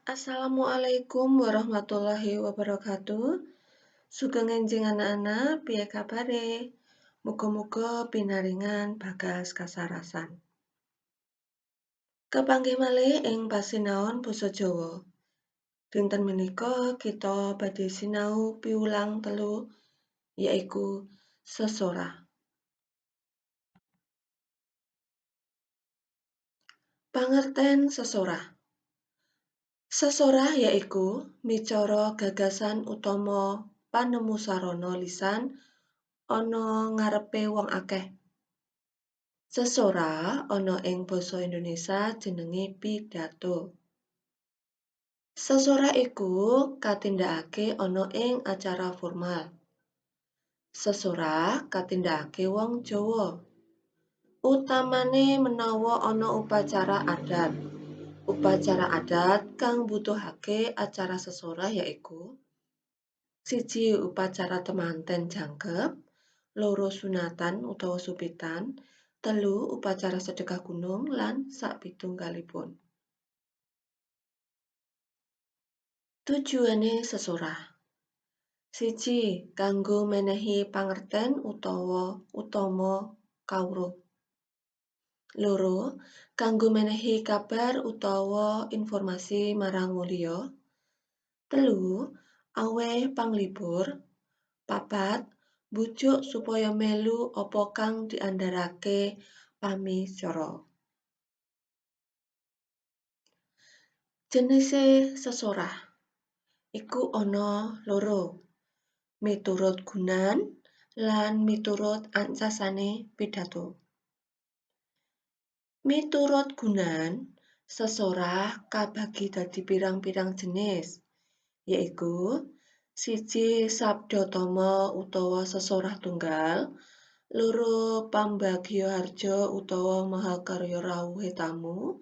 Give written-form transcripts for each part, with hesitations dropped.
Assalamualaikum warahmatullahi wabarakatuh. Sugeng enjing anak-anak, piye kabare? Muga-muga pinaringan bagas kasarasan. Kepanggih malih ing pasinaon basa Jawa. Dinten menika kita badhe sinau piwulang telu yaiku sesorah. Pangerten sesorah. Sesorah yaiku micara gagasan utama panemu sarana lisan ana ngarepe wong akeh. Sesorah ana ing basa Indonesia jenenge pidhato. Sesorah iku katindakake ana ing acara formal. Sesorah katindakake wong Jawa. Utamane menawa ana upacara adat. Upacara adat kang mbutuhake acara sesorah yaiku 1. Upacara temanten jangkep, 2. Sunatan utawa supitan, 3. Upacara sedekah gunung lan sapitunggalipun. Tujuane sesorah. 1. Kanggo menehi pangerten utawa utama kawruh. 2. Kanggo menehi kabar utawa informasi marang wong liya. 3. Aweh panglipur. 4. Bujuk supaya melu apa kang diandharake pamicara. Jenise sesorah iku ana 2, miturut gunan lan miturut ancasane pidhato. Miturut gunan, sesorah kabagi dadi pirang-pirang jenis, yaiku 1. Sabdatama utawa sesorah tunggal, 2. Pambagya harja utawa mahakarya rawuhe tamu,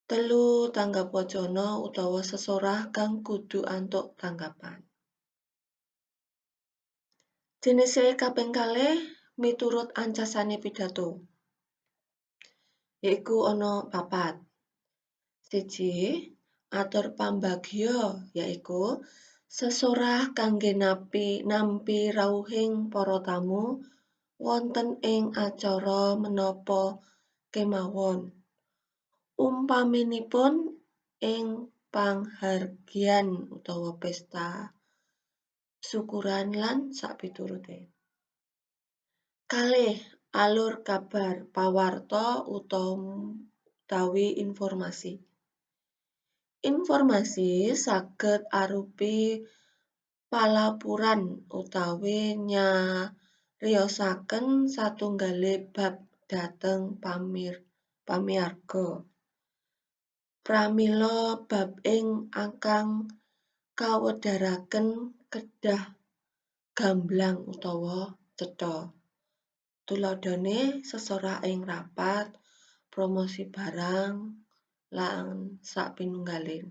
3. Tanggap wacana utawa sesorah kang kudu antuk tanggapan. Jenise kaping kalih miturut ancasane pidhato, yaiku ana 4. 1. Atur pambagya yaiku sesorah kangge nampi rawuhing para tamu wonten ing acara menapa kemawon. Umpaminipun ing panghargyan utawa pesta syukuran lan sapiturute. 2. Alur kabar pawarta utawi informasi. Informasi saged arupi palapuran utawi nyariosaken satunggale bab dhateng pamiarga. Pramila bab ing angkang kawedharaken kedah gamblang utawa cetha. Tuladhane sesorah ing rapat, promosi barang, lan sapinunggalé.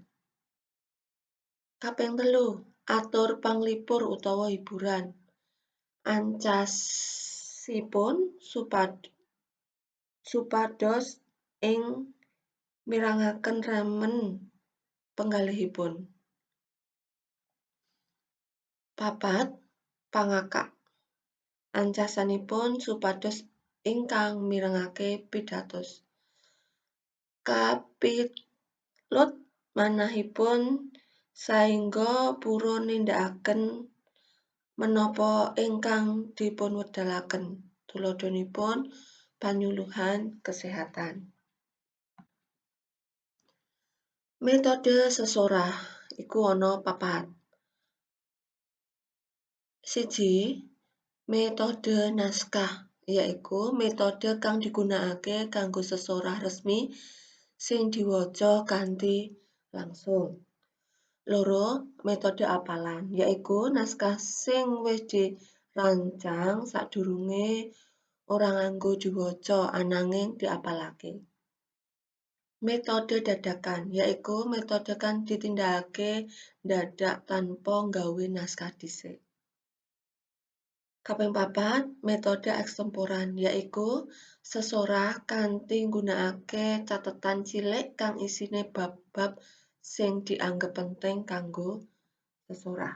Kaping 3. Atur panglipur utawa hiburan. Ancasipun supados ing mirangaken remen penggalihipun. 4. Pangakak. Ancasanipun supados ingkang mirengake pidhatos. Kapilut manahipun saengga purun nindakaken menapa ingkang dipunwedalaken. Tuladhanipun panyuluhan kesehatan. Metode sesorah iku ana 4. 1. Metode naskah yaiku metode kang digunakake kanggo sesorah resmi sing diwaca kanthi langsung. 2. Metode apalan yaiku naskah sing wis dirancang sadurunge ora nganggo diwaca ananging diapalake. Metode dadakan yaiku metode kang ditindakake dadak tanpa nggawe naskah dhisik. Kaping 4. Metode ekstemporan yaiku sesorah kanthi nggunakake cathetan cilik kang isine bab-bab sing dianggep penting kanggo sesorah.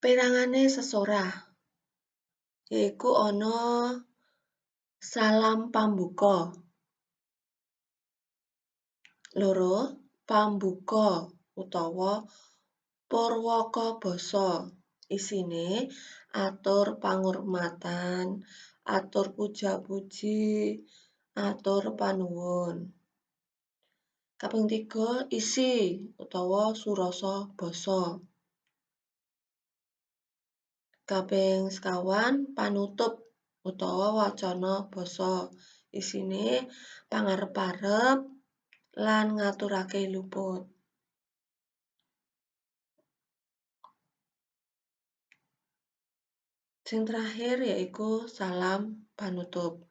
Pérangané sesorah yaiku ana salam pambuka. 2. Pambuka utawa purwaka basa. Isiné atur pangurmatan, atur puja-puji, atur panuwun. Kaping 3, isi utawa surasa basa. Kaping 4, panutup utawa wacana basa. Isiné pangarep-arep lan ngaturake luput. Sing terakhir yaiku salam panutup.